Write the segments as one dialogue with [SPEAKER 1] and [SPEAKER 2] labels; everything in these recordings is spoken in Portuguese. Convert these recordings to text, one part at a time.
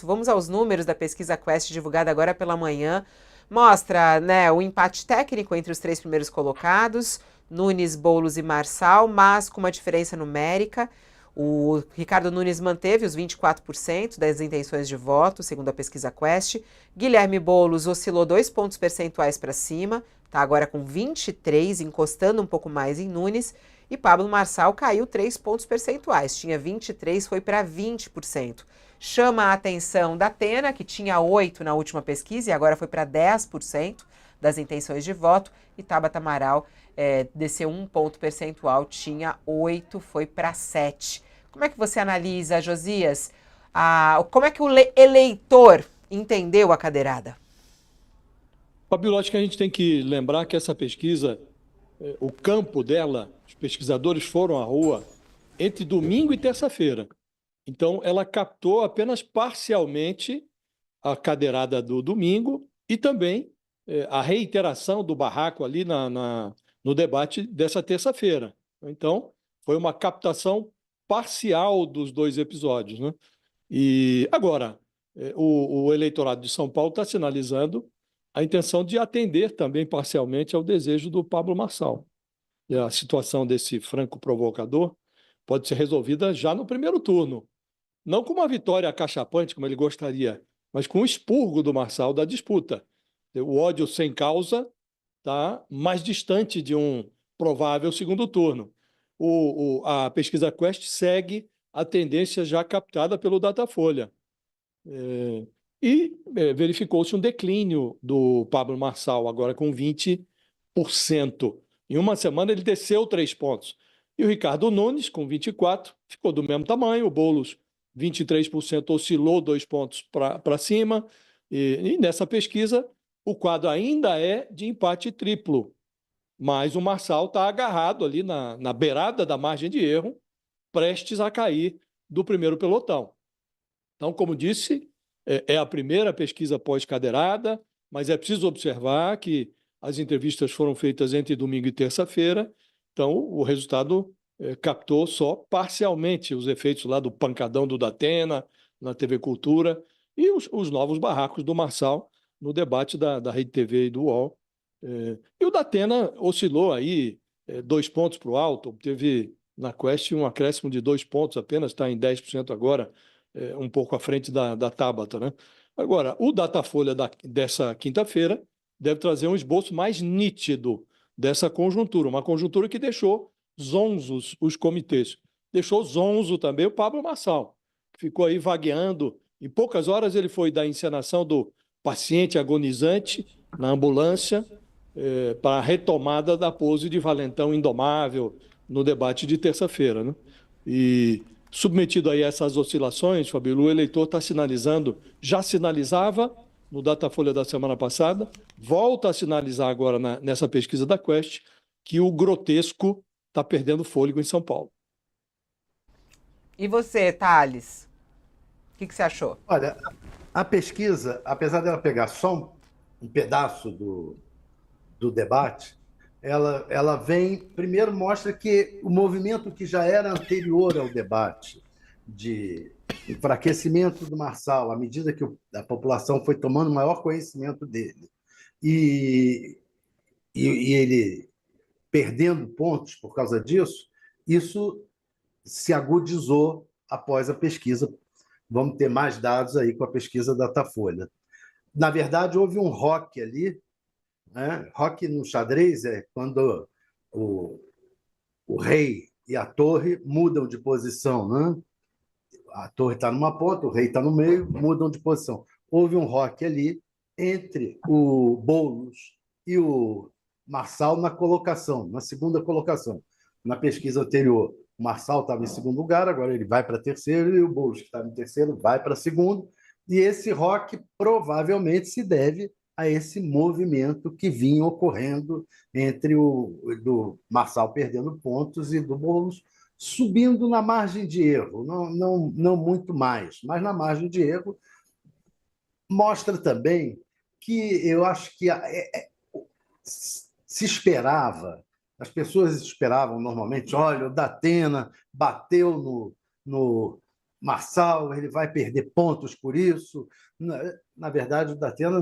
[SPEAKER 1] Vamos aos números da pesquisa Quest divulgada agora pela manhã. Mostra, né, o empate técnico entre os três primeiros colocados, Nunes, Boulos e Marçal, mas com uma diferença numérica. O Ricardo Nunes manteve os 24% das intenções de voto, segundo a pesquisa Quest. Guilherme Boulos oscilou 2 pontos percentuais para cima, está agora com 23, encostando um pouco mais em Nunes. E Pablo Marçal caiu 3 pontos percentuais, tinha 23, foi para 20%. Chama a atenção da Atena, que tinha 8 na última pesquisa e agora foi para 10% das intenções de voto. E Tabata Amaral desceu 1 ponto percentual, tinha 8, foi para 7. Como é que você analisa, Josias? Como é que o eleitor entendeu a cadeirada?
[SPEAKER 2] Fabíola, acho que a gente tem que lembrar que essa pesquisa, o campo dela, os pesquisadores foram à rua entre domingo e terça-feira. Então, ela captou apenas parcialmente a cadeirada do domingo e também a reiteração do barraco ali no debate dessa terça-feira. Então, foi uma captação parcial dos dois episódios, né? E agora, o eleitorado de São Paulo está sinalizando a intenção de atender também parcialmente ao desejo do Pablo Marçal. E a situação desse franco provocador pode ser resolvida já no primeiro turno. Não com uma vitória acachapante, como ele gostaria, mas com o expurgo do Marçal da disputa. O ódio sem causa está mais distante de um provável segundo turno. A pesquisa Quest segue a tendência já captada pelo Datafolha. Verificou-se um declínio do Pablo Marçal, agora com 20%. Em uma semana ele desceu 3 pontos. E o Ricardo Nunes, com 24%, ficou do mesmo tamanho. O Boulos, 23%, oscilou 2 pontos para cima. E nessa pesquisa, o quadro ainda é de empate triplo. Mas o Marçal está agarrado ali na beirada da margem de erro, prestes a cair do primeiro pelotão. Então, como disse, é a primeira pesquisa pós-cadeirada, mas é preciso observar que as entrevistas foram feitas entre domingo e terça-feira, então o resultado captou só parcialmente os efeitos lá do pancadão do Datena, na TV Cultura, e os novos barracos do Marçal no debate da Rede TV e do UOL. E o Datena oscilou aí 2 pontos para o alto, teve na Quest um acréscimo de 2 pontos apenas, está em 10% agora, um pouco à frente da Tabata, né? Agora, o Datafolha dessa quinta-feira deve trazer um esboço mais nítido dessa conjuntura, uma conjuntura que deixou zonzos os comitês. Deixou zonzo também o Pablo Marçal, que ficou aí vagueando. Em poucas horas ele foi da encenação do paciente agonizante na ambulância para a retomada da pose de valentão indomável no debate de terça-feira, né? E submetido aí a essas oscilações, Fabíola, o eleitor está sinalizando, já sinalizava no Datafolha da semana passada, volta a sinalizar agora nessa pesquisa da Quest, que o grotesco está perdendo fôlego em São Paulo.
[SPEAKER 1] E você, Thales? O que você achou?
[SPEAKER 3] Olha, a pesquisa, apesar dela pegar só um pedaço do debate, ela vem, primeiro mostra que o movimento que já era anterior ao debate, de enfraquecimento do Marçal, à medida que a população foi tomando maior conhecimento dele, e, e ele perdendo pontos por causa disso, isso se agudizou após a pesquisa. Vamos ter mais dados aí com a pesquisa da Datafolha. Na verdade, houve um rock ali, né? Rock no xadrez é quando o rei e a torre mudam de posição, né? A torre está numa ponta, o rei está no meio, mudam de posição. Houve um rock ali entre o Boulos e o Marçal na colocação, na segunda colocação. Na pesquisa anterior, o Marçal estava em segundo lugar, agora ele vai para terceiro, e o Boulos, que estava em terceiro, vai para segundo. E esse rock provavelmente se deve a esse movimento que vinha ocorrendo entre o do Marçal perdendo pontos e do Boulos subindo na margem de erro, não muito mais, mas na margem de erro. Mostra também que eu acho que se esperava, as pessoas esperavam normalmente, olha, o Datena bateu Marçal, ele vai perder pontos por isso. Na verdade, o Datena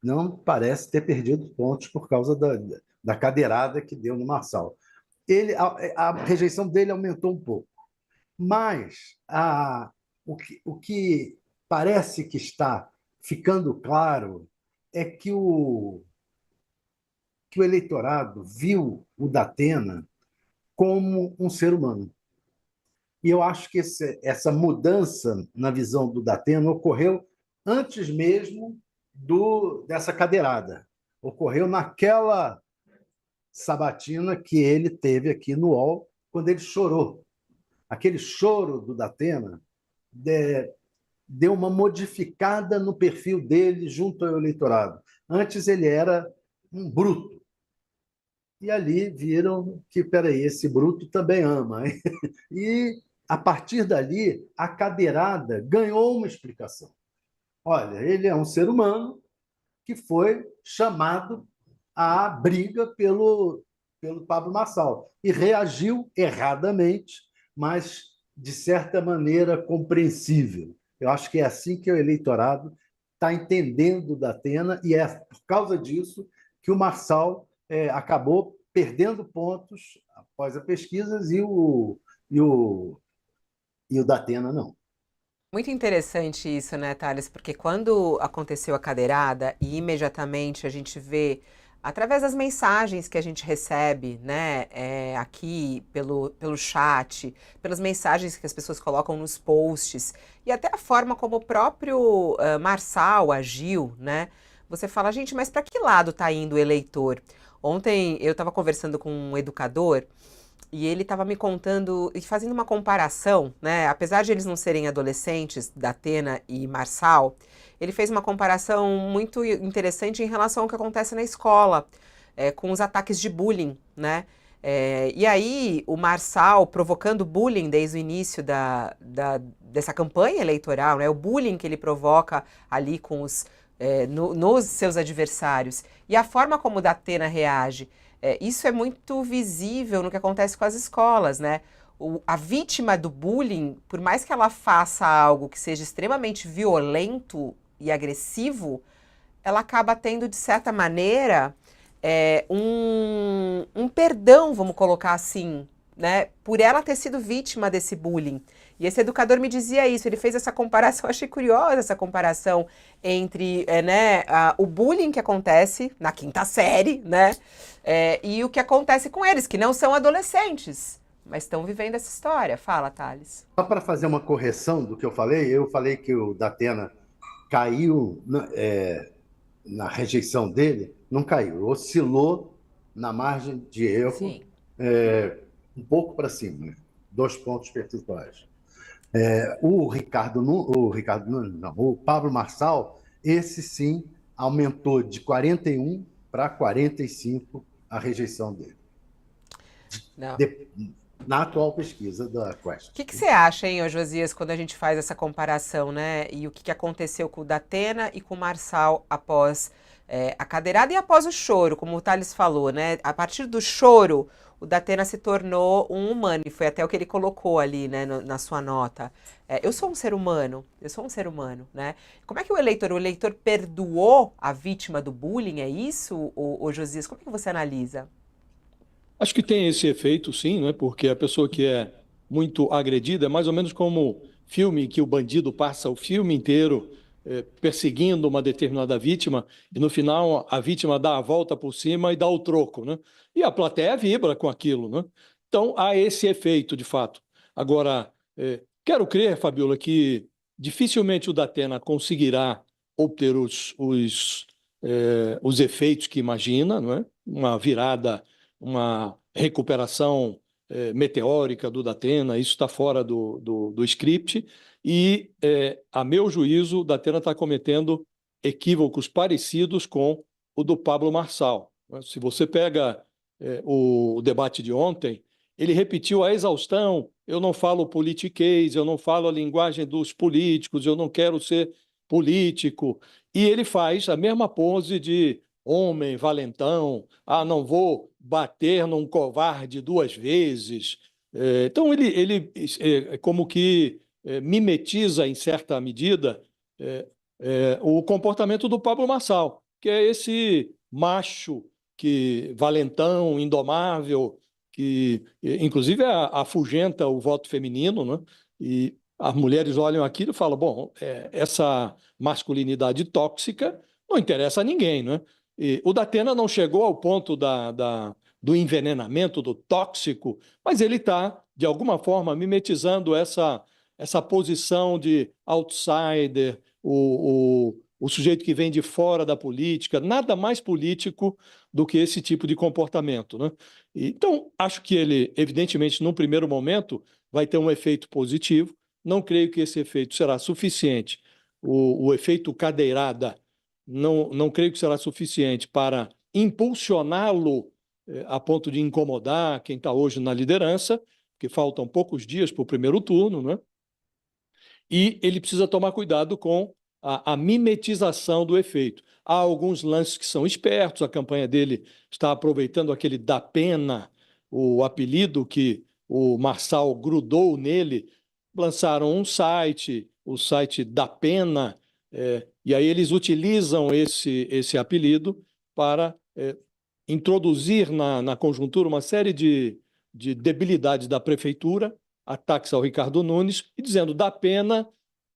[SPEAKER 3] não parece ter perdido pontos por causa da cadeirada que deu no Marçal. A rejeição dele aumentou um pouco, mas o que parece que está ficando claro é que o eleitorado viu o Datena como um ser humano. E eu acho que essa mudança na visão do Datena ocorreu antes mesmo dessa cadeirada. Ocorreu naquela sabatina que ele teve aqui no UOL, quando ele chorou. Aquele choro do Datena deu uma modificada no perfil dele junto ao eleitorado. Antes ele era um bruto. E ali viram que, peraí, esse bruto também ama. Hein? E, a partir dali, a cadeirada ganhou uma explicação. Olha, ele é um ser humano que foi chamado à briga pelo Pablo Marçal e reagiu erradamente, mas, de certa maneira, compreensível. Eu acho que é assim que o eleitorado está entendendo da Atena e é por causa disso que o Marçal acabou perdendo pontos após as pesquisas e o Datena não.
[SPEAKER 1] Muito interessante isso, né, Thales? Porque quando aconteceu a cadeirada e imediatamente a gente vê, através das mensagens que a gente recebe, né, aqui pelo chat, pelas mensagens que as pessoas colocam nos posts, e até a forma como o próprio Marçal agiu, né? Você fala, gente, mas para que lado está indo o eleitor? Ontem eu estava conversando com um educador. E ele estava me contando e fazendo uma comparação, né? Apesar de eles não serem adolescentes, Datena e Marçal, ele fez uma comparação muito interessante em relação ao que acontece na escola, com os ataques de bullying, né? E aí, o Marçal provocando bullying desde o início dessa campanha eleitoral, né? O bullying que ele provoca ali com nos seus adversários. E a forma como o Datena reage. Isso é muito visível no que acontece com as escolas, né? A vítima do bullying, por mais que ela faça algo que seja extremamente violento e agressivo, ela acaba tendo, de certa maneira, um perdão, vamos colocar assim, né? Por ela ter sido vítima desse bullying. E esse educador me dizia isso, ele fez essa comparação, eu achei curiosa essa comparação entre o bullying que acontece na quinta série, né? E o que acontece com eles, que não são adolescentes, mas estão vivendo essa história. Fala, Thales.
[SPEAKER 3] Só para fazer uma correção do que eu falei que o Datena caiu na rejeição dele, não caiu, oscilou na margem de erro,
[SPEAKER 1] Sim.
[SPEAKER 3] Um pouco para cima, né? 2 pontos percentuais. O Pablo Marçal, esse sim, aumentou de 41 para 45 a rejeição dele.
[SPEAKER 1] Não.
[SPEAKER 3] Na atual pesquisa da Quest.
[SPEAKER 1] O que você acha, hein, Josias, quando a gente faz essa comparação, né? E o que aconteceu com o Datena e com o Marçal após a cadeirada e após o choro, como o Thales falou, né? A partir do choro, o Datena se tornou um humano, e foi até o que ele colocou ali, né, na sua nota. Eu sou um ser humano, né? Como é que o eleitor perdoou a vítima do bullying, é isso, o Josias? Como é que você analisa?
[SPEAKER 2] Acho que tem esse efeito, sim, né? Porque a pessoa que é muito agredida é mais ou menos como filme que o bandido passa o filme inteiro perseguindo uma determinada vítima e no final a vítima dá a volta por cima e dá o troco, né? E a plateia vibra com aquilo, né? Então há esse efeito, de fato. Agora, quero crer, Fabiola, que dificilmente o Datena conseguirá obter os efeitos que imagina, não é? Uma virada, uma recuperação meteórica do Datena, isso está fora do script, e, a meu juízo, o Datena está cometendo equívocos parecidos com o do Pablo Marçal. Se você pega o debate de ontem, ele repetiu a exaustão: eu não falo politiquês, eu não falo a linguagem dos políticos, eu não quero ser político, e ele faz a mesma pose de homem, valentão, não vou bater num covarde 2 vezes. Então, ele como que mimetiza, em certa medida, o comportamento do Pablo Marçal, que é esse macho valentão, indomável, que inclusive afugenta o voto feminino, né? E as mulheres olham aquilo e falam, bom, essa masculinidade tóxica não interessa a ninguém, né? E o Datena não chegou ao ponto do envenenamento, do tóxico, mas ele está, de alguma forma, mimetizando essa posição de outsider, o sujeito que vem de fora da política, nada mais político do que esse tipo de comportamento, né? Então, acho que ele, evidentemente, num primeiro momento, vai ter um efeito positivo. Não creio que esse efeito será suficiente. O efeito cadeirada, não creio que será suficiente para impulsioná-lo a ponto de incomodar quem está hoje na liderança, porque faltam poucos dias para o primeiro turno, né? E ele precisa tomar cuidado com a mimetização do efeito. Há alguns lances que são espertos, a campanha dele está aproveitando aquele da pena, o apelido que o Marçal grudou nele, lançaram um site, o site da pena, e aí eles utilizam esse apelido para introduzir na conjuntura uma série de debilidades da prefeitura, ataques ao Ricardo Nunes, e dizendo da pena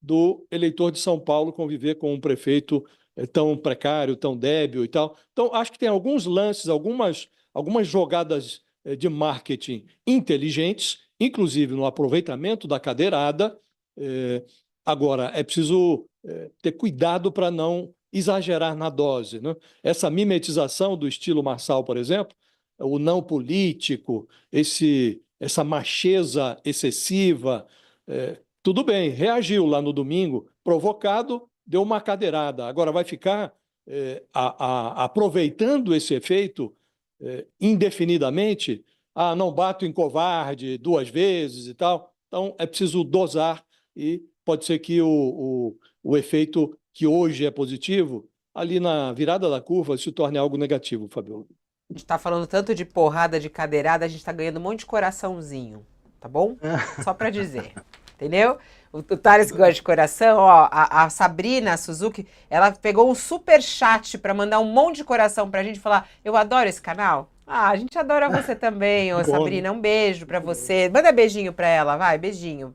[SPEAKER 2] do eleitor de São Paulo conviver com um prefeito tão precário, tão débil e tal. Então, acho que tem alguns lances, algumas jogadas de marketing inteligentes, inclusive no aproveitamento da cadeirada. Agora, é preciso ter cuidado para não exagerar na dose, né? Essa mimetização do estilo Marçal, por exemplo, o não político, essa macheza excessiva, tudo bem, reagiu lá no domingo, provocado, deu uma cadeirada. Agora vai ficar aproveitando esse efeito indefinidamente. Não bato em covarde 2 vezes e tal. Então é preciso dosar e pode ser que o efeito que hoje é positivo, ali na virada da curva, se torne algo negativo, Fabiola.
[SPEAKER 1] A gente tá falando tanto de porrada, de cadeirada, a gente tá ganhando um monte de coraçãozinho, tá bom? Só pra dizer, entendeu? O Thales que gosta de coração, ó, a Sabrina Suzuki, ela pegou um super chat pra mandar um monte de coração pra gente falar, eu adoro esse canal. A gente adora você também, ô Sabrina, um beijo pra você. Manda beijinho pra ela, vai, beijinho.